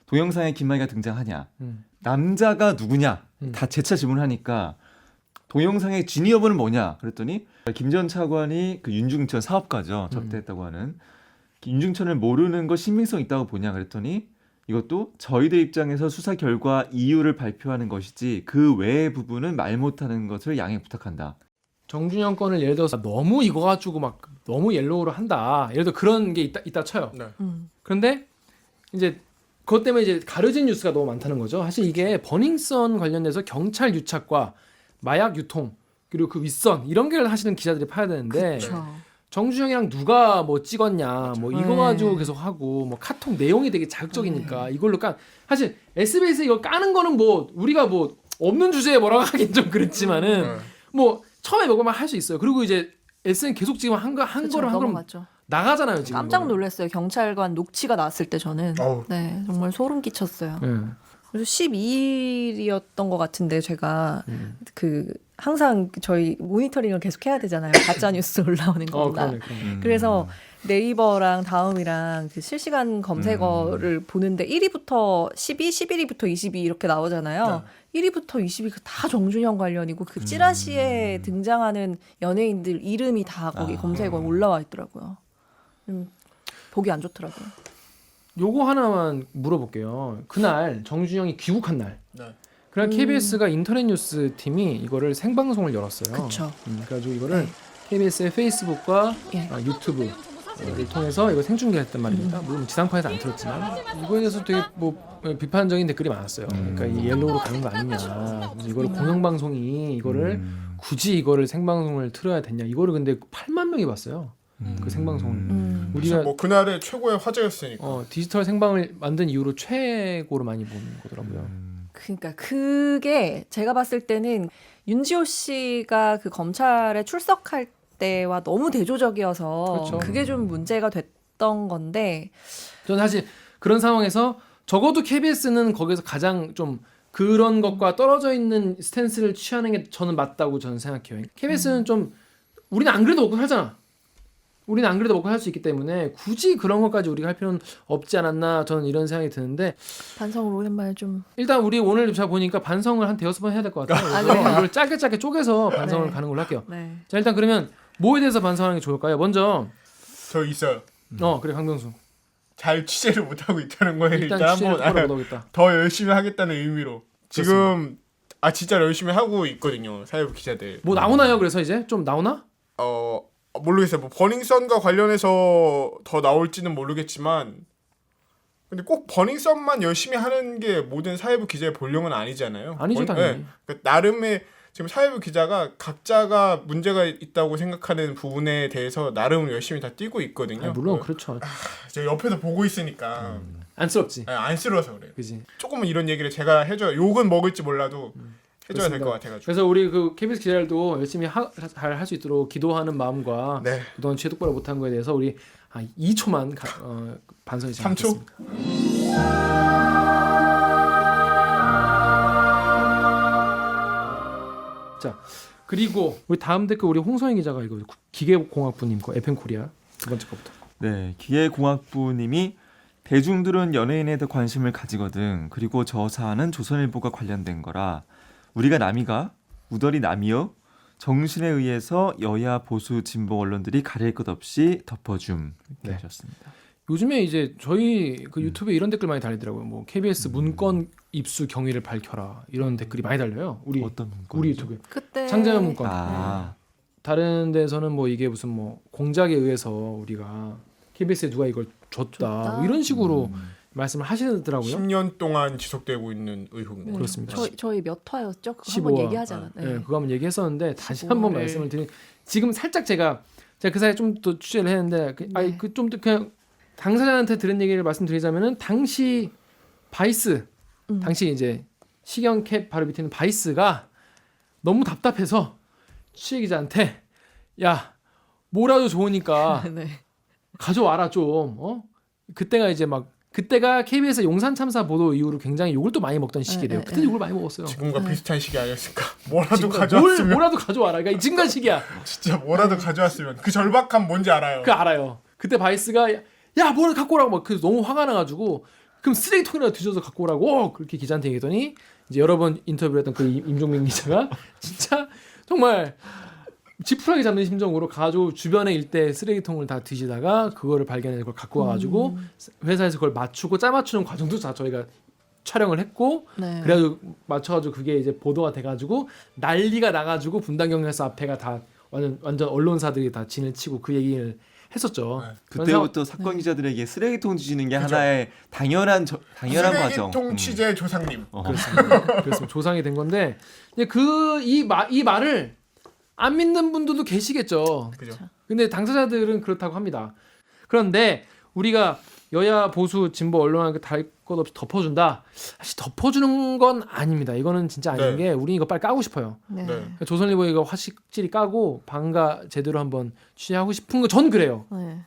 동영상에 김만희가 등장하냐, 남자가 누구냐 다 재차 질문하니까 동영상의 진위 여부는 뭐냐 그랬더니 김 전 차관이 그 윤중천 사업가죠, 접대했다고 하는 윤중천을 모르는 거 신빙성 있다고 보냐 그랬더니 이것도 저희들 입장에서 수사 결과 이유를 발표하는 것이지 그 외의 부분은 말 못하는 것을 양해 부탁한다. 정준영 건을 예를 들어서 너무 이거 가지고 막 너무 옐로우로 한다. 예를 들어 그런 게 있다 쳐요. 네. 그런데 이제 그것 때문에 이제 가려진 뉴스가 너무 많다는 거죠. 사실 이게 버닝썬 관련해서 경찰 유착과 마약 유통 그리고 그 윗선 이런 걸 하시는 기자들이 파야 되는데 그쵸. 정준영이랑 누가 뭐 찍었냐 뭐 이거 네. 가지고 계속 하고 뭐 카톡 내용이 되게 자극적이니까 이걸로 사실 SBS 이거 까는 거는 뭐 우리가 뭐 없는 주제에 뭐라고 하긴 좀 그렇지만은 뭐 처음에 먹으면 할 수 있어요. 그리고 이제 SN 계속 지금 한 거를 넘어갔죠. 나가잖아요 지금. 깜짝 놀랐어요. 경찰관 녹취가 나왔을 때 저는 어우. 네 정말 소름 끼쳤어요. 네. 그래서 12일이었던 것 같은데 제가 그 항상 저희 모니터링을 계속 해야 되잖아요. 가짜 뉴스 올라오는 거나. 그러네. 그래서 네이버랑 다음이랑 그 실시간 검색어를 보는데 1위부터 12, 11위부터 22 이렇게 나오잖아요. 1위부터 20위 다 정준영 관련이고 그 찌라시에 등장하는 연예인들 이름이 다 거기 검색어에 올라와 있더라고요. 보기 안 좋더라고요. 요거 하나만 물어볼게요. 그날 정준영이 귀국한 날. 네. 그날 KBS가 인터넷 뉴스 팀이 이거를 생방송을 열었어요. 그쵸. 그래가지고 이거를 KBS의 페이스북과 예. 유튜브를 통해서 이거 생중계했단 말입니다. 물론 지상파에서 안 틀었지만 이거에 대해서 되게 뭐 비판적인 댓글이 많았어요. 그러니까 이 옐로우로 가는 거 아니냐. 그래서 이거를 공영방송이 이거를 굳이 이거를 생방송을 틀어야 됐냐. 이거를 근데 8만 명이 봤어요. 그 생방송을. 우리가 뭐 그날의 최고의 화제였으니까. 디지털 생방을 만든 이후로 최고로 많이 보는 거더라고요. 그러니까 그게 제가 봤을 때는 윤지호 씨가 그 검찰에 출석할 때와 너무 대조적이어서 그렇죠. 그게 좀 문제가 됐던 건데 저는 사실 그런 상황에서 적어도 KBS는 거기서 가장 좀 그런 것과 떨어져 있는 스탠스를 취하는 게 저는 맞다고 저는 생각해요. KBS는 좀 우리는 안 그래도 먹고 살잖아. 우리는 안 그래도 먹고 살 수 있기 때문에 굳이 그런 것까지 우리가 할 필요는 없지 않았나 저는 이런 생각이 드는데 반성을 오랜만에 좀 일단 우리 오늘 제가 보니까 반성을 한 대여섯 번 해야 될 것 같아요. 그래요? 이걸 짧게 쪼개서 반성을 네. 가는 걸로 할게요. 네. 자 일단 그러면 뭐에 대해서 반성하는 게 좋을까요? 먼저 저 있어요. 그래 강병수 잘 취재를 못하고 있다는 거에 일단 일단 취재를 한번 똑바로 못하겠다. 더 열심히 하겠다는 의미로 지금 진짜 열심히 하고 있거든요. 사회부 기자들. 뭐 나오나요? 그래서 이제 좀 나오나? 모르겠어요. 뭐 버닝썬과 관련해서 더 나올지는 모르겠지만 근데 꼭 버닝썬만 열심히 하는 게 모든 사회부 기자의 본령은 아니잖아요. 아니죠, 당연히. 그러니까 나름의 지금 사회부 기자가 각자가 문제가 있다고 생각하는 부분에 대해서 나름 열심히 다 뛰고 있거든요. 물론 그렇죠. 제가 옆에서 보고 있으니까 안쓰럽지. 안쓰러워서 그래요. 그지. 조금은 이런 얘기를 제가 해줘야 욕은 먹을지 몰라도 해줘야 될 것 같아가지고. 그래서 우리 그 KBS 기자들도 열심히 잘 할 수 있도록 기도하는 마음과 네. 그동안 취재 똑바로 못한 거에 대해서 우리 2초만 반성이 3초? 자 그리고 우리 다음 댓글 우리 홍성희 기자가 이거 기계공학부님 거 FM코리아 두 번째 거부터. 네, 기계공학부님이 대중들은 연예인에 더 관심을 가지거든. 그리고 저 사안은 조선일보가 관련된 거라 우리가 남이가 우덜이 남이요. 정신에 의해서 여야 보수 진보 언론들이 가릴 것 없이 덮어줌 이렇게 하셨습니다. 요즘에 이제 저희 그 유튜브에 이런 댓글 많이 달리더라고요. 뭐 KBS 문건 입수 경위를 밝혀라 이런 댓글이 많이 달려요. 어떤 문건? 우리 유튜브에 그때 장자연 문건. 다른 데서는 뭐 이게 무슨 뭐 공작에 의해서 우리가 KBS에 누가 이걸 줬다. 뭐 이런 식으로 말씀을 하시더라고요. 10년 동안 지속되고 있는 의혹. 네. 그렇습니다. 저희 몇 화였죠? 그거 15화. 한번 얘기하잖아. 네, 그거 한번 얘기했었는데 다시 15화를. 한번 말씀을 드린. 지금 살짝 제가 그 사이에 좀 더 취재를 했는데 좀 더 그냥 당사자한테 들은 얘기를 말씀드리자면은 당시 바이스 당시 이제 시경캡 바로 밑에 있는 바이스가 너무 답답해서 취재 기자한테 야 뭐라도 좋으니까 네. 가져와라 좀. 그때가 이제 그때가 KBS 용산 참사 보도 이후로 굉장히 욕을 또 많이 먹던 시기래요. 그때 욕을 많이 먹었어요. 지금과 비슷한 시기 아니었을까? 뭐라도 지금과 가져왔으면. 뭐라도 가져와라. 그러니까 지금까지 시기야. 진짜 뭐라도 가져왔으면. 그 절박함 뭔지 알아요. 그 알아요. 그때 바이스가 야 뭘 갖고 오라고 막 그래서 너무 화가 나가지고 그럼 쓰레기통이라도 뒤져서 갖고 오라고 그렇게 기자한테 얘기했더니 이제 여러 번 인터뷰를 했던 그 임종민 기자가 진짜 정말 지푸라기 잡는 심정으로 가지고 주변의 일대 쓰레기통을 다 뒤지다가 그거를 발견해서 그걸 갖고 와가지고 회사에서 그걸 맞추고 짜맞추는 과정도 다 저희가 촬영을 했고 네. 그래가지고 맞춰가지고 그게 이제 보도가 돼가지고 난리가 나가지고 분당경찰서 앞에가 다 완전 언론사들이 다 진을 치고 그 얘기를 했었죠. 네. 그때부터 사건 기자들에게 쓰레기통 뒤지는 게 그죠. 하나의 당연한 과정. 쓰레기통 취재 조상님. 그래서 조상이 된 건데 이제 이 말을 안 믿는 분들도 계시겠죠. 그죠. 근데 당사자들은 그렇다고 합니다. 그런데 우리가 여야 보수 진보 언론한테 다를 것 없이 덮어준다. 사실 덮어주는 건 아닙니다. 이거는 진짜 아닌 네. 게 우리 이거 빨리 까고 싶어요. 네. 네. 조선일보 이거 확실히 까고 방가 제대로 한번 취재하고 싶은 거 전 그래요. 네.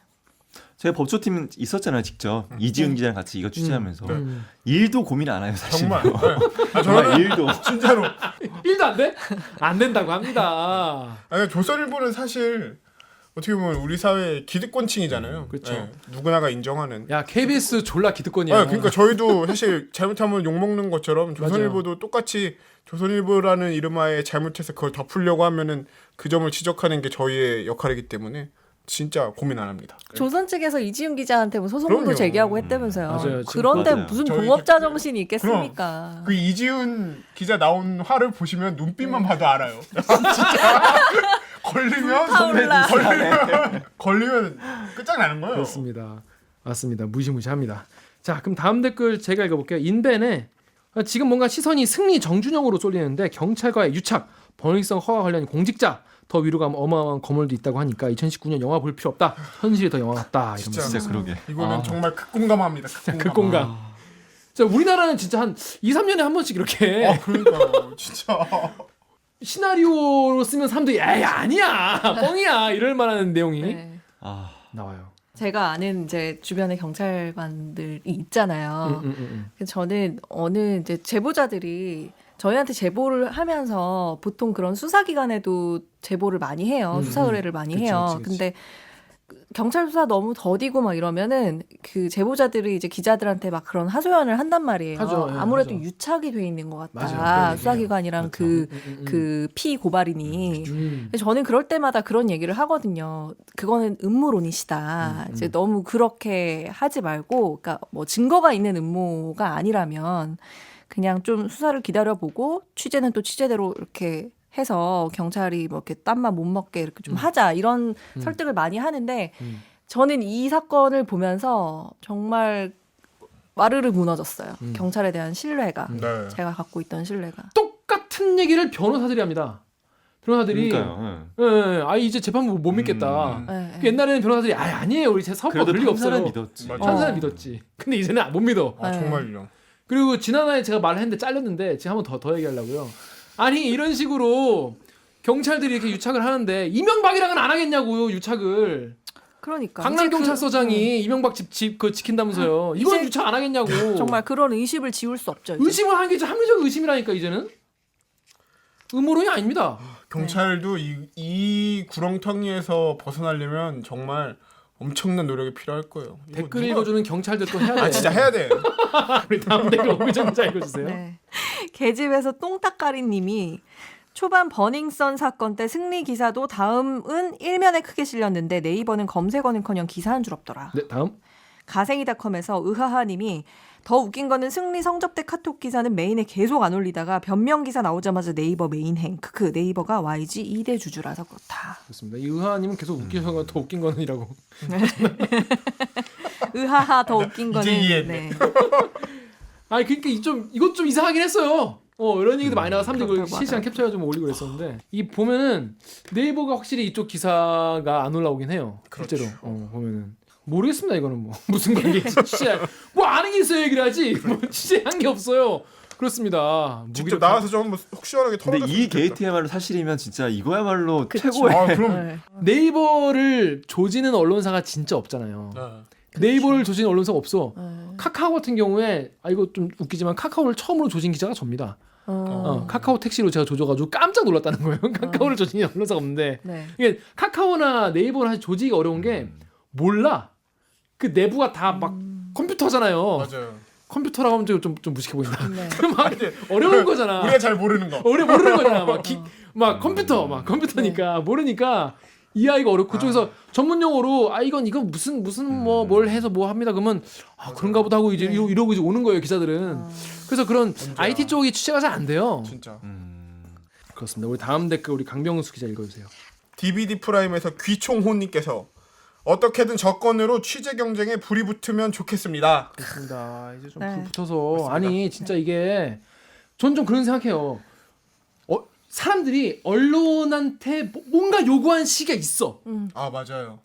제가 법조팀 있었잖아요, 직접. 이지은 기자랑 같이 이거 취재하면서. 네. 일도 고민 안 해요, 사실. 정말. 네. 아, 정말 저는 일도. 진짜로. 1도 안 돼? 안 된다고 합니다. 아니, 조선일보는 사실 어떻게 보면 우리 사회의 기득권층이잖아요. 그렇죠. 네. 누구나가 인정하는. 야 KBS 졸라 기득권이야. 아, 그러니까 저희도 사실 잘못하면 욕먹는 것처럼 조선일보도 똑같이 조선일보라는 이름하에 잘못해서 그걸 덮으려고 하면은 그 점을 지적하는 게 저희의 역할이기 때문에 진짜 고민 안 합니다. 조선 측에서 이지훈 기자한테 뭐 소송도 그럼요. 제기하고 했다면서요. 맞아요. 지금 그런데 맞아요. 무슨 저희 동업자 정신이 있겠습니까? 그 이지훈 기자 나온 화를 보시면 눈빛만 봐도 알아요. 진짜 걸리면 끝장나는 거예요. 그렇습니다. 맞습니다. 무시무시합니다. 자, 그럼 다음 댓글 제가 읽어볼게요. 인벤에 지금 뭔가 시선이 승리 정준영으로 쏠리는데 경찰과의 유착, 번익성 허가 관련 공직자 더 위로 가면 어마어마한 거물도 있다고 하니까 2019년 영화 볼 필요 없다. 현실이 더 영화 같다. 진짜. 이러면서. 진짜 그러게. 이거는 정말 극공감합니다. 극공감. 자, 우리나라는 진짜 한 2, 3년에 한 번씩 이렇게 그러니까요. 진짜. 시나리오로 쓰면 사람들이 에이 아니야 뻥이야 이럴 만한 내용이 네. 아, 나와요. 제가 아는 이제 주변에 경찰관들이 있잖아요. 그래서 저는 어느 이제 제보자들이 저희한테 제보를 하면서 보통 그런 수사기관에도 제보를 많이 해요. 수사 의뢰를 많이 그치, 해요. 그치, 그치. 근데 경찰 수사 너무 더디고 막 이러면은 그 제보자들이 이제 기자들한테 막 그런 하소연을 한단 말이에요. 하죠, 예, 아무래도 하죠. 유착이 돼 있는 것 같다. 맞아요. 그런 수사기관이랑 얘기해요. 그 피고발인이. 음. 근데 저는 그럴 때마다 그런 얘기를 하거든요. 그거는 음모론이시다. 이제 너무 그렇게 하지 말고, 그러니까 뭐 증거가 있는 음모가 아니라면 그냥 좀 수사를 기다려보고 취재는 또 취재대로 이렇게 해서 경찰이 뭐 이렇게 땀만 못 먹게 이렇게 좀 하자 이런 설득을 많이 하는데 저는 이 사건을 보면서 정말 와르르 무너졌어요. 경찰에 대한 신뢰가 네. 제가 갖고 있던 신뢰가. 똑같은 얘기를 변호사들이 합니다. 변호사들이 그러니까요. 예, 예, 아 이제 재판부 못 믿겠다. 네, 그 옛날에는 변호사들이 아니에요 우리 사업과 그래도 그럴 리가 판사는 없어요. 믿었지. 맞아. 판사는 믿었지. 근데 이제는 못 믿어. 아, 정말요. 그리고 지난번에 제가 말을 했는데 잘렸는데 지금 한번 더 얘기하려고요. 아니 이런 식으로 경찰들이 이렇게 유착을 하는데 이명박이랑은 안 하겠냐고요 유착을. 그러니까 강남 경찰서장이 이명박 집 그거 지킨다면서요. 이건 이제 유착 안 하겠냐고. 정말 그런 의심을 지울 수 없죠. 이제. 의심을 하는 게 합리적 의심이라니까 이제는. 음모론이 아닙니다. 경찰도 이 구렁텅이에서 벗어나려면 정말 엄청난 노력이 필요할 거예요. 이거 댓글 누가- 읽어주는 경찰들도 해야 돼. 아 진짜 해야 돼. 우리 다음 댓글 오미정자 읽어주세요. 네. 계집에서 똥딱가리님이 초반 버닝썬 사건 때 승리 기사도 다음은 일면에 크게 실렸는데 네이버는 검색어는커녕 기사 한 줄 없더라. 네 다음. 가생이닷컴에서 의하하님이 더 웃긴 거는 승리 성접대 카톡 기사는 메인에 계속 안 올리다가 변명 기사 나오자마자 네이버 메인행 크크 네이버가 YG 2대 주주라서 그렇다. 좋습니다. 이 의하님은 계속 웃기셔서 더 웃긴 거는이라고. 의하하 더 웃긴 거는 이제 이해했네. 네. 아니 그러니까 이것 좀 이상하긴 했어요. 이런 얘기도 많이 나와 사람들이 그걸 그렇다고 실시간 캡처해 좀 올리고 그랬었는데 이 보면은 네이버가 확실히 이쪽 기사가 안 올라오긴 해요. 그렇죠. 실제로 보면은 모르겠습니다. 이거는 뭐 무슨 관계인지 취재 뭐 아는 게 있어야 얘기를 하지 뭐 취재한 게 없어요. 그렇습니다. 직접 나와서 좀 한번 속 시원하게 근데 털어줬으면 이 좋겠다. 게이트야말로 사실이면 진짜 이거야말로 그쵸. 최고의 아 그럼. 네. 네이버를 조지는 언론사가 진짜 없잖아요. 네. 네이버를 조지는 언론사가 없어. 네. 카카오 같은 경우에 이거 좀 웃기지만 카카오를 처음으로 조진 기자가 접니다. 카카오 택시로 제가 조져가지고 깜짝 놀랐다는 거예요. 카카오를 조진 언론사가 없는데 네. 이게 카카오나 네이버를 사실 조지기가 어려운 게 몰라. 그 내부가 다 막 컴퓨터잖아요. 맞아요. 컴퓨터라고 하면 좀 무식해 보인다. 네. 막 어려운 거잖아. 우리가 잘 모르는 거. 우리가 모르는 거잖아. 막 컴퓨터니까 모르니까 이해하기가 어렵고 그쪽에서 전문 용어로 이건 무슨 뭘 해서 뭐 합니다. 그러면 그런가 보다 하고 이제 이러고 이제 오는 거예요, 기자들은. 그래서 그런 IT 쪽이 취재가 잘 안 돼요. 진짜. 그렇습니다. 우리 다음 댓글 우리 강병수 기자 읽어주세요. DVD 프라임에서 귀총호님께서 어떻게든 저건으로 취재 경쟁에 불이 붙으면 좋겠습니다. 그렇습니다. 이제 좀 네. 불 붙어서 아니 진짜 이게 전 좀 그런 생각해요. 사람들이 언론한테 뭔가 요구한 시기가 있어. 아 맞아요.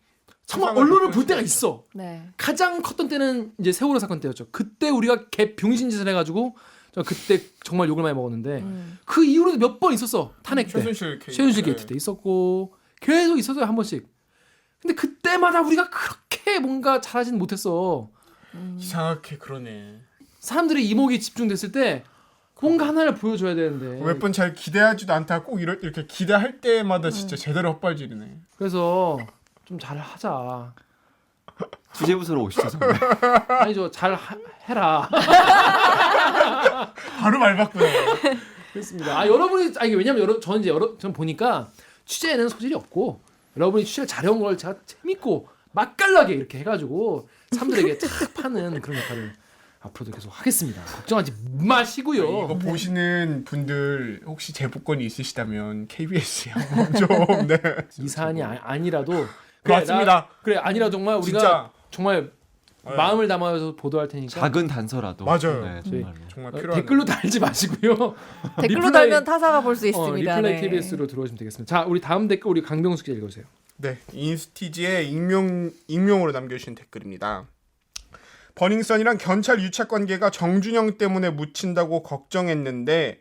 정말 세상을 언론을 바꿀 볼 수가 때가 있어. 있어. 네. 가장 컸던 때는 이제 세월호 사건 때였죠. 그때 우리가 병신 짓을 해가지고 저 그때 정말 욕을 많이 먹었는데 그 이후로도 몇 번 있었어. 탄핵 때, 최순실 게이트 때 있었고 계속 있었어요 한 번씩. 근데 그때마다 우리가 그렇게 뭔가 잘하지는 못했어. 이상하게 그러네. 사람들의 이목이 집중됐을 때 뭔가 하나를 보여줘야 되는데 몇 번 잘 기대하지도 않다 꼭 이렇게 기대할 때마다 진짜 제대로 헛발질이네. 그래서 좀 잘하자. 취재부서로 오시죠 정말. 아니죠 잘 해라. 바로 말 바꾸네. 그렇습니다. 여러분이 이게 왜냐면 저는 보니까 취재에는 소질이 없고 여러분이 취재를 잘해온 걸 제가 재밌고 맛깔나게 이렇게 해가지고 사람들에게 탁 파는 그런 역할을 앞으로도 계속 하겠습니다. 걱정하지 마시고요. 이거 보시는 분들 혹시 제보권이 있으시다면 KBS요. 좀 네. 이 사안이 아니라도 맞습니다. 아니라 정말 우리가 진짜. 정말 네. 마음을 담아서 보도할 테니까 작은 단서라도. 맞아요. 네, 정말로. 정말 필요한 댓글로 달지 마시고요. 댓글로 달면 타사가 볼 수 있습니다. 리플레이 네. KBS로 들어오시면 되겠습니다. 자, 우리 다음 댓글 우리 강병수 기자 읽어주세요. 네, 인스티지에 익명으로 남겨주신 댓글입니다. 버닝썬이랑 견찰 유착 관계가 정준영 때문에 묻힌다고 걱정했는데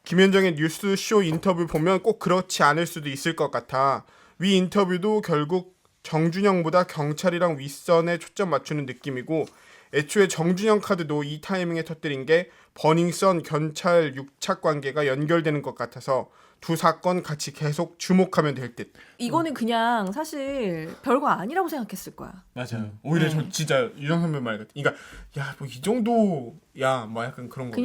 김현정의 뉴스쇼 인터뷰 보면 꼭 그렇지 않을 수도 있을 것 같아. 위 인터뷰도 결국 정준영보다 경찰이랑 윗선에 초점 맞추는 느낌이고 애초에 정준영 카드도 이 타이밍에 터뜨린 게 버닝썬 견찰 유착 관계가 연결되는 것 같아서 두 사건 같이 계속 주목하면 될 듯. 이거는 그냥 사실 별거 아니라고 생각했을 거야. 맞아요. 오히려 저 진짜 유정 선배 말 같아. 그러니까 야 뭐 이 정도 뭐 약간 그런 거.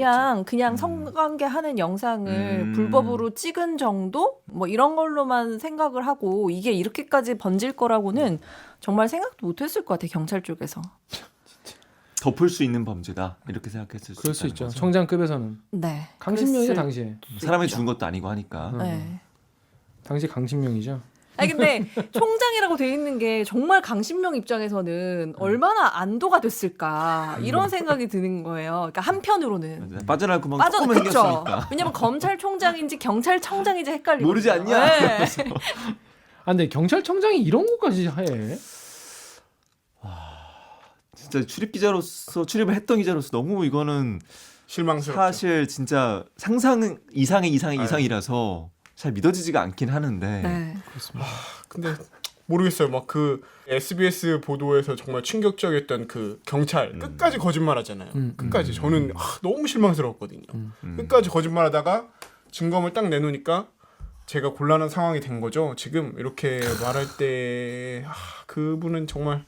그냥 성관계 하는 영상을 음. 불법으로 찍은 정도 뭐 이런 걸로만 생각을 하고 이게 이렇게까지 번질 거라고는 정말 생각도 못했을 것 같아 경찰 쪽에서. 덮을 수 있는 범죄다 이렇게 생각했을 그럴 수 있다는 있죠. 거죠. 청장급에서는 네. 강신명이죠 그랬을- 당시에. 사람이 죽은 것도 아니고 하니까. 네. 당시 강신명이죠. 아니 근데 총장이라고 돼 있는 게 정말 강신명 입장에서는 얼마나 안도가 됐을까 이런 생각이 드는 거예요. 그러니까 한편으로는 빠져나갈 구멍 조금 그쵸? 생겼으니까. 왜냐면 검찰총장인지 경찰청장인지 헷갈리고 모르지 않냐? 네. 근데 경찰청장이 이런 것까지 해? 진짜 출입을 했던 기자로서 너무 이거는 실망스럽죠. 사실 진짜 상상 이상의 이상이라서 잘 믿어지지가 않긴 하는데. 네. 그렇습니다. 근데 모르겠어요. 막 그 SBS 보도에서 정말 충격적이었던 그 경찰 끝까지 거짓말하잖아요. 끝까지 저는 너무 실망스러웠거든요. 끝까지 거짓말하다가 증거물 딱 내놓으니까 제가 곤란한 상황이 된 거죠. 지금 이렇게 말할 때 그분은 정말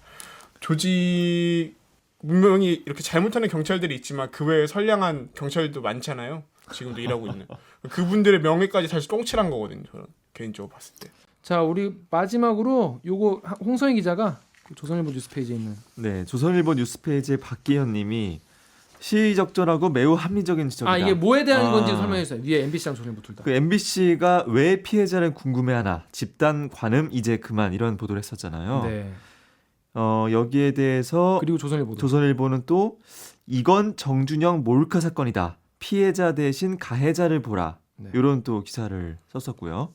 조직 분명히 이렇게 잘못하는 경찰들이 있지만 그 외에 선량한 경찰들도 많잖아요. 지금도 일하고 있는 그분들의 명예까지 사실 똥칠한 거거든요. 저는 개인적으로 봤을 때. 자, 우리 마지막으로 요거 홍성희 기자가 그 조선일보 뉴스페이지에 있는 네, 조선일보 뉴스페이지의 박기현님이 시의적절하고 매우 합리적인 지적이다. 이게 뭐에 대한 건지 아. 설명해 주세요. 위에 MBC랑 조선일보 둘 다. 그 MBC가 왜 피해자를 궁금해하나 집단 관음 이제 그만 이런 보도를 했었잖아요. 네. 여기에 대해서 그리고 조선일보도. 조선일보는 또 이건 정준영 몰카 사건이다. 피해자 대신 가해자를 보라. 네. 이런 또 기사를 썼었고요.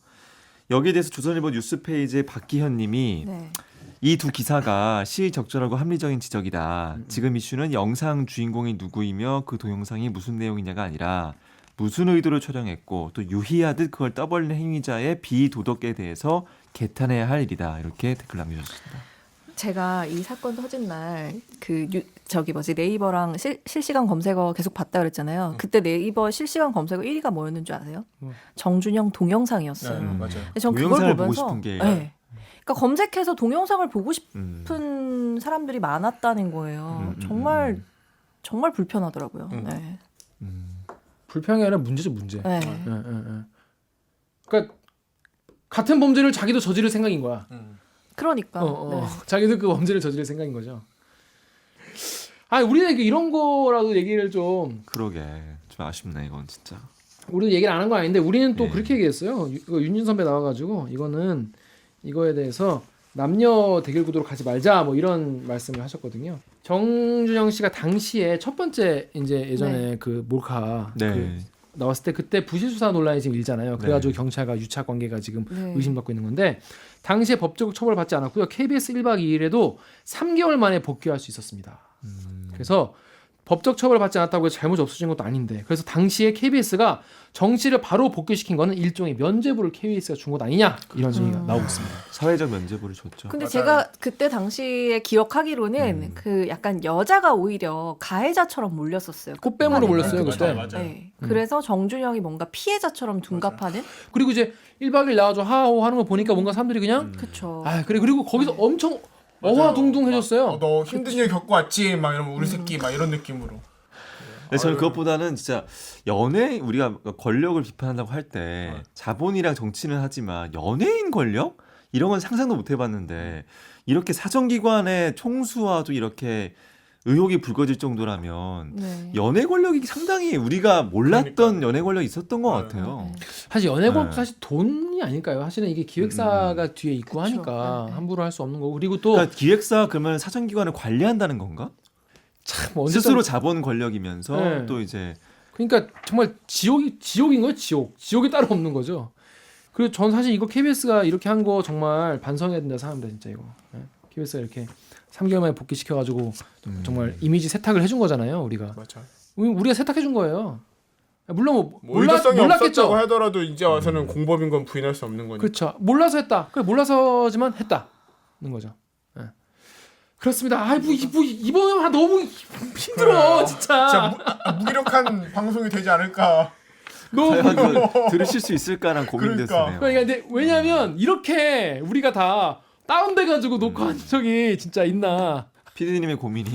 여기에 대해서 조선일보 뉴스페이지의 박기현님이 네. 이 두 기사가 시의적절하고 합리적인 지적이다. 지금 이슈는 영상 주인공이 누구이며 그 동영상이 무슨 내용이냐가 아니라 무슨 의도로 촬영했고 또 유희하듯 그걸 떠벌리는 행위자의 비도덕에 대해서 개탄해야 할 일이다. 이렇게 댓글 남겨주셨습니다. 제가 이 사건 터진 날 그 네이버랑 실시간 검색어 계속 봤다 그랬잖아요. 그때 네이버 실시간 검색어 1위가 뭐였는 줄 아세요? 정준영 동영상이었어요. 맞아요. 근데 전 그걸 동영상을 보면서 보고 싶은 게 네. 그러니까 검색해서 동영상을 보고 싶은 사람들이 많았다는 거예요. 정말 정말 불편하더라고요. 네. 불평이 아니라 문제죠, 문제. 네. 그러니까 같은 범죄를 자기도 저지를 생각인 거야. 그러니까. 네. 자기도 그 범죄를 저지를 생각인 거죠. 아, 우리는 이런 거라도 얘기를 좀 그러게 좀 아쉽네 이건 진짜. 우리도 얘기를 안 한 건 아닌데 우리는 또 네. 그렇게 얘기했어요. 이거 윤진 선배 나와가지고 이거에 대해서 남녀 대결 구도로 가지 말자 뭐 이런 말씀을 하셨거든요. 정준영 씨가 당시에 첫 번째 이제 예전에 그 몰카 네. 그 나왔을 때 그때 부실 수사 논란이 지금 일잖아요. 그래가지고 경찰과 유착 관계가 지금 네. 의심받고 있는 건데 당시에 법적 처벌받지 않았고요. KBS 1박 2일에도 3개월 만에 복귀할 수 있었습니다. 그래서 법적 처벌을 받지 않았다고 해서 잘못이 없어진 것도 아닌데 그래서 당시에 KBS가 정 씨를 바로 복귀시킨 거는 일종의 면죄부를 KBS가 준 것 아니냐 이런 얘기가 나오고 있습니다. 사회적 면죄부를 줬죠. 근데 맞아요. 제가 그때 당시에 기억하기로는 그 약간 여자가 오히려 가해자처럼 몰렸었어요. 꽃뱀으로 몰렸어요 맞아요, 그때. 맞아요. 네. 그래서 정준영이 뭔가 피해자처럼 둔갑하는. 그리고 이제 1박 2일 나와서 하하호 하는 거 보니까 뭔가 사람들이 그냥 그쵸. 아 그래 그리고 거기서 엄청 어화둥둥해졌어요. 너 힘든 일 겪고 왔지? 막 이러면 우리 새끼 막 이런 느낌으로. 근데 저는 그것보다는 진짜 연예 우리가 권력을 비판한다고 할 때 자본이랑 정치는 하지만 연예인 권력 이런 건 상상도 못 해봤는데 이렇게 사정기관의 총수와도 이렇게 의혹이 불거질 정도라면 네. 연예 권력이 상당히 우리가 몰랐던 그러니까요. 연예 권력이 있었던 것 네. 같아요. 사실 연예권 네. 사실 돈이 아닐까요? 사실은 이게 기획사가 뒤에 있고 그쵸. 하니까 네. 함부로 할 수 없는 거고 그리고 또 그러니까 기획사 그러면 사정기관을 관리한다는 건가? 참 언제 스스로 자본 권력이면서 네. 또 이제 그러니까 정말 지옥인 거예요. 지옥이 따로 없는 거죠. 그리고 전 사실 이거 KBS가 이렇게 한 거 정말 반성해야 된다 생각합니다. 진짜 이거 KBS가 이렇게 3개월 만에 복귀시켜가지고 정말 이미지 세탁을 해준 거잖아요. 우리가 맞아. 우리가 세탁해준 거예요. 물론 뭐 의도성이 없었다고 몰랐겠죠. 하더라도 이제 와서는 공범인 건 부인할 수 없는 거니까. 그렇죠. 몰라서 했다. 그래 몰라서지만 했다는 거죠. 예. 그렇습니다. 이번에 너무 힘들어 진짜. 진짜 무기력한 방송이 되지 않을까. 너무 과연 그 들으실 수 있을까란 고민됐네요. 그러니까 근데 왜냐면 이렇게 우리가 다 다운돼가지고 녹화한 적이 진짜 있나. PD님의 고민이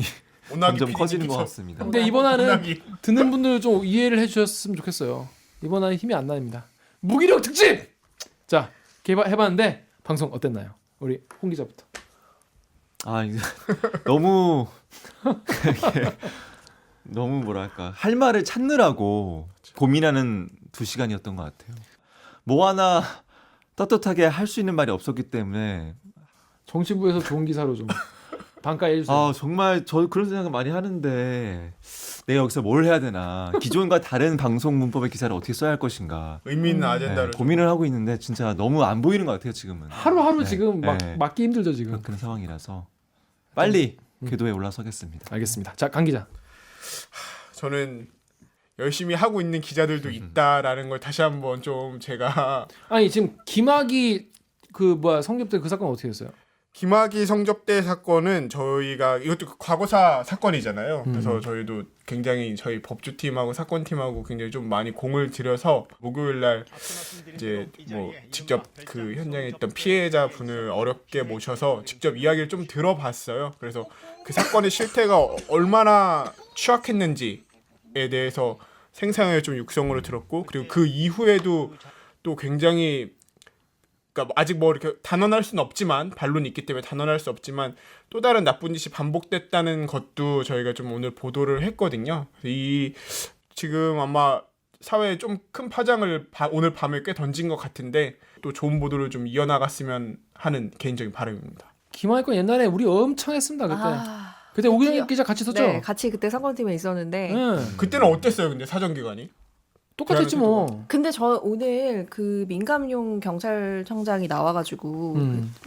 오나기 점점 PD 커지는 것 기쳐. 같습니다. 근데 이번화는 오나기. 듣는 분들 좀 이해를 해주셨으면 좋겠어요. 이번화는 힘이 안 납니다. 무기력 특집. 자 해봤는데 방송 어땠나요? 우리 홍 기자부터. 아 이제 너무 너무 뭐랄까 할 말을 찾느라고 고민하는 2시간이었던 것 같아요. 뭐 하나 떳떳하게 할 수 있는 말이 없었기 때문에 정치부에서 좋은 기사로 좀 반가해 주세요. 아 정말 저 그런 생각을 많이 하는데 내가 여기서 뭘 해야 되나 기존과 다른 방송 문법의 기사를 어떻게 써야 할 것인가 의미 있는 아젠다를. 고민을 하고 있는데 진짜 너무 안 보이는 것 같아요 지금은. 하루하루 네, 지금 네. 맞기 힘들죠 지금. 그런 상황이라서 빨리 궤도에 올라서겠습니다. 알겠습니다. 자, 강 기자. 저는 열심히 하고 있는 기자들도 있다라는 걸 다시 한번 좀 제가 아니 지금 김학이 성접대 그 사건 어떻게 됐어요? 김학의 성접대 사건은 저희가 이것도 과거사 사건이잖아요. 그래서 저희도 굉장히 저희 법조팀하고 사건팀하고 굉장히 좀 많이 공을 들여서 목요일 날 이제 뭐 직접 그 현장에 있던 피해자 분을 어렵게 모셔서 직접 이야기를 좀 들어봤어요. 그래서 그 사건의 실태가 얼마나 취약했는지에 대해서 생생하게 좀 육성으로 들었고 그리고 그 이후에도 또 굉장히 그러니까 아직 뭐 이렇게 단언할 수는 없지만 반론이 있기 때문에 단언할 수 없지만 또 다른 나쁜 짓이 반복됐다는 것도 저희가 좀 오늘 보도를 했거든요. 이 지금 아마 사회에 좀 큰 파장을 오늘 밤에 꽤 던진 것 같은데 또 좋은 보도를 좀 이어나갔으면 하는 개인적인 바람입니다. 김학의 건 옛날에 우리 엄청 했습니다 그때. 아, 그때 오균 기자 같이 썼죠? 네, 같이 그때 사건팀에 있었는데. 그때는 어땠어요, 근데 사정기관이? 똑같았지 뭐. 근데 저 오늘 그 민감용 경찰청장이 나와가지고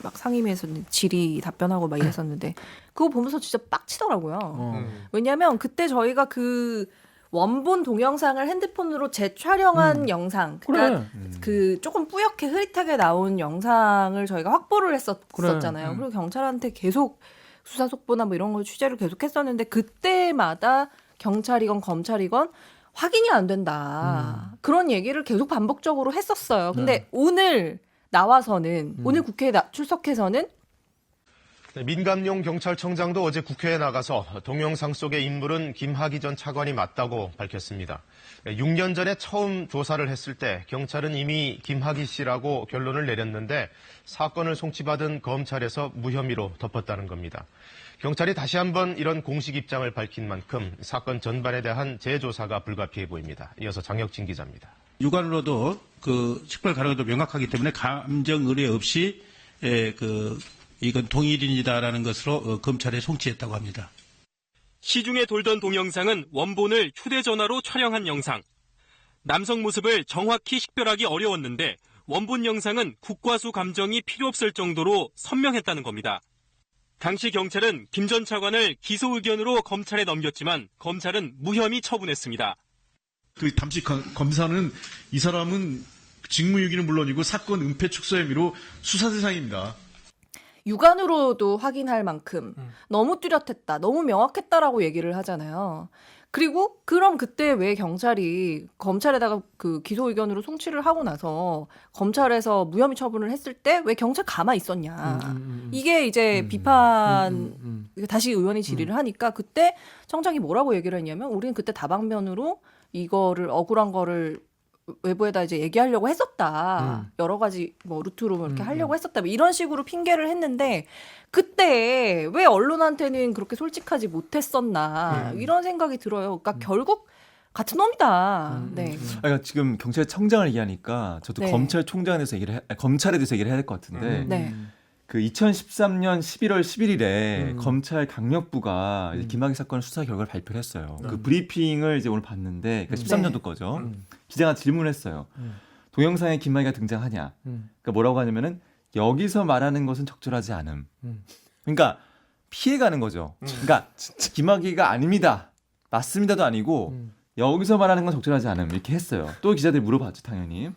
막 상임위에서 질의 답변하고 막 이랬었는데 그거 보면서 진짜 빡치더라고요. 왜냐하면 그때 저희가 그 원본 동영상을 핸드폰으로 재촬영한 영상, 그러니까 그 조금 뿌옇게 흐릿하게 나온 영상을 저희가 확보를 했었잖아요. 그리고 경찰한테 계속 수사 속보나 뭐 이런 걸 취재를 계속 했었는데 그때마다 경찰이건 검찰이건 확인이 안 된다. 그런 얘기를 계속 반복적으로 했었어요. 근데 오늘 나와서는 오늘 국회에 출석해서는 민감용 경찰청장도 어제 국회에 나가서 동영상 속의 인물은 김학의 전 차관이 맞다고 밝혔습니다. 6년 전에 처음 조사를 했을 때 경찰은 이미 김학의 씨라고 결론을 내렸는데 사건을 송치받은 검찰에서 무혐의로 덮었다는 겁니다. 경찰이 다시 한번 이런 공식 입장을 밝힌 만큼 사건 전반에 대한 재조사가 불가피해 보입니다. 이어서 장혁진 기자입니다. 육안으로도 그 식별 가능성도 명확하기 때문에 감정 의뢰 없이 이건 동일인이다라는 것으로 검찰에 송치했다고 합니다. 시중에 돌던 동영상은 원본을 휴대전화로 촬영한 영상. 남성 모습을 정확히 식별하기 어려웠는데 원본 영상은 국과수 감정이 필요 없을 정도로 선명했다는 겁니다. 당시 경찰은 김 전 차관을 기소 의견으로 검찰에 넘겼지만 검찰은 무혐의 처분했습니다. 그 담식 검사는 이 사람은 직무유기는 물론이고 사건 은폐 축소 혐의로 수사 대상입니다. 육안으로도 확인할 만큼 너무 뚜렷했다, 너무 명확했다라고 얘기를 하잖아요. 그리고 그럼 그때 왜 경찰이 검찰에다가 그 기소 의견으로 송치를 하고 나서 검찰에서 무혐의 처분을 했을 때 왜 경찰 가만히 있었냐. 이게 이제 비판 다시 의원이 질의를 하니까 그때 청장이 뭐라고 얘기를 했냐면 우리는 그때 다방면으로 이거를 억울한 거를 외부에다 이제 얘기하려고 했었다. 여러 가지 뭐 루트로 이렇게 하려고 했었다. 뭐 이런 식으로 핑계를 했는데 그때 왜 언론한테는 그렇게 솔직하지 못했었나 이런 생각이 들어요. 그러니까 결국 같은 놈이다. 네. 그러니까 지금 경찰청장을 얘기하니까 저도 네. 검찰총장에 대해서 검찰에 대해서 얘기를 해야 될 것 같은데 네. 그 2013년 11월 11일에 검찰 강력부가 이제 김학의 사건 수사 결과를 발표를 했어요. 그 브리핑을 이제 오늘 봤는데 그러니까 13년도 거죠. 기자가 질문을 했어요. 동영상에 김학의가 등장하냐? 그러니까 뭐라고 하냐면은 여기서 말하는 것은 적절하지 않음. 그러니까 피해가는 거죠. 그러니까 김학의가 아닙니다. 맞습니다도 아니고 여기서 말하는 건 적절하지 않음 이렇게 했어요. 또 기자들이 물어봤죠, 당연히.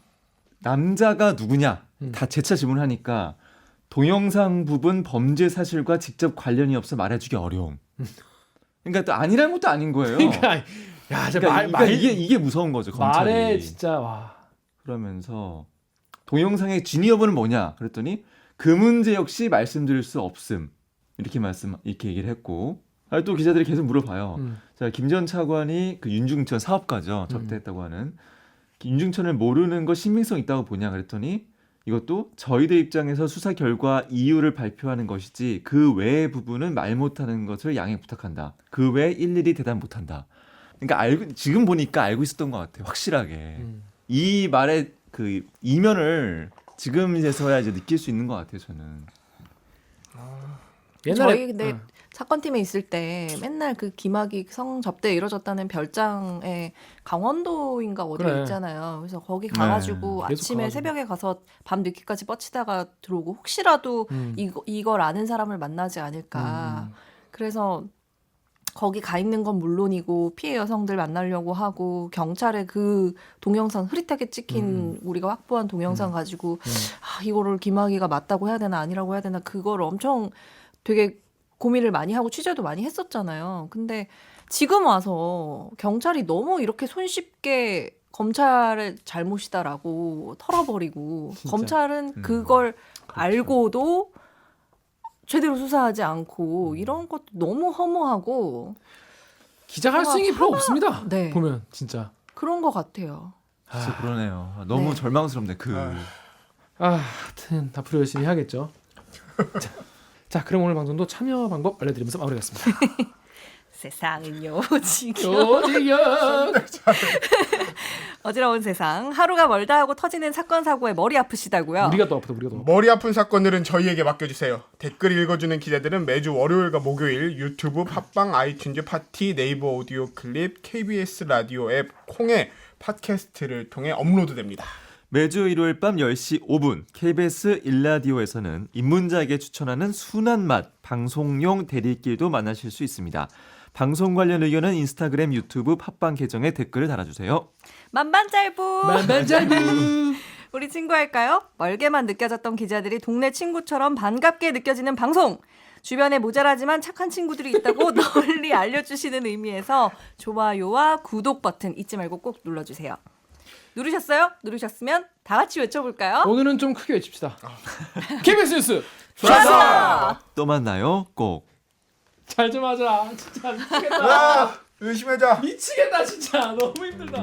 남자가 누구냐? 다 재차 질문을 하니까 동영상 부분 범죄 사실과 직접 관련이 없어 말해주기 어려움. 그러니까 또 아니라는 것도 아닌 거예요. 그러니까 야, 진짜 그러니까 이게 무서운 거죠, 검찰이. 말에 진짜 와. 그러면서 동영상의 진위 여부는 뭐냐? 그랬더니 그 문제 역시 말씀드릴 수 없음. 이렇게 얘기를 했고. 또 기자들이 계속 물어봐요. 자, 김 전 차관이 그 윤중천 사업가죠. 접대했다고 하는. 윤중천을 모르는 거 신빙성 있다고 보냐? 그랬더니 이것도 저희들 입장에서 수사 결과 이유를 발표하는 것이지 그 외의 부분은 말 못하는 것을 양해 부탁한다. 그 외에 일일이 대답 못한다. 그러니까 지금 보니까 알고 있었던 것 같아요. 확실하게. 이 말의 그 이면을 지금에서야 이제 느낄 수 있는 것 같아요. 저는. 저희 근데 사건팀에 있을 때 맨날 그 김학의 성접대 이뤄졌다는 별장에 강원도인가 어디 그래. 있잖아요. 그래서 거기 가가지고 아침에 가가지고. 새벽에 가서 밤 늦게까지 뻗치다가 들어오고 혹시라도 이걸 아는 사람을 만나지 않을까. 그래서 거기 가 있는 건 물론이고 피해 여성들 만나려고 하고 경찰에 그 동영상 흐릿하게 찍힌 우리가 확보한 동영상 가지고 이거를 김학의가 맞다고 해야 되나 아니라고 해야 되나 그걸 엄청 되게 고민을 많이 하고 취재도 많이 했었잖아요. 근데 지금 와서 경찰이 너무 이렇게 손쉽게 검찰의 잘못이다라고 털어버리고 검찰은 그걸 알고도 제대로 수사하지 않고 이런 것도 너무 허무하고 기자가 할 수 있는 게 별로 없습니다. 네. 보면 진짜. 그런 것 같아요. 진짜 그러네요. 너무 네. 절망스럽네. 하여튼 앞으로 열심히 해야겠죠. 자, 그럼 오늘 방송도 참여 방법 알려드리면서 마무리하겠습니다. 세상은요 지겨워. 어지러운 세상 하루가 멀다 하고 터지는 사건 사고에 머리 아프시다고요? 우리가 더 아프다. 우리가 더 아프다. 머리 아픈 사건들은 저희에게 맡겨주세요. 댓글 읽어주는 기자들은 매주 월요일과 목요일 유튜브, 팟빵, 아이튠즈, 파티, 네이버 오디오 클립, KBS 라디오 앱, 콩의 팟캐스트를 통해 업로드됩니다. 매주 일요일 밤 10시 5분 KBS 일라디오에서는 입문자에게 추천하는 순한 맛 방송용 대리길도 만나실 수 있습니다. 방송 관련 의견은 인스타그램, 유튜브, 팟빵 계정에 댓글을 달아주세요. 만반잘부. 만반잘부. 우리 친구할까요? 멀게만 느껴졌던 기자들이 동네 친구처럼 반갑게 느껴지는 방송. 주변에 모자라지만 착한 친구들이 있다고 널리 알려주시는 의미에서 좋아요와 구독 버튼 잊지 말고 꼭 눌러주세요. 누르셨어요? 누르셨으면 다 같이 외쳐볼까요? 오늘은 좀 크게 외칩시다. KBS 뉴스 좋았어. 또 만나요. 꼭. 잘 좀 하자. 진짜 미치겠다. 야, 열심히 하자. 미치겠다 진짜. 너무 힘들다.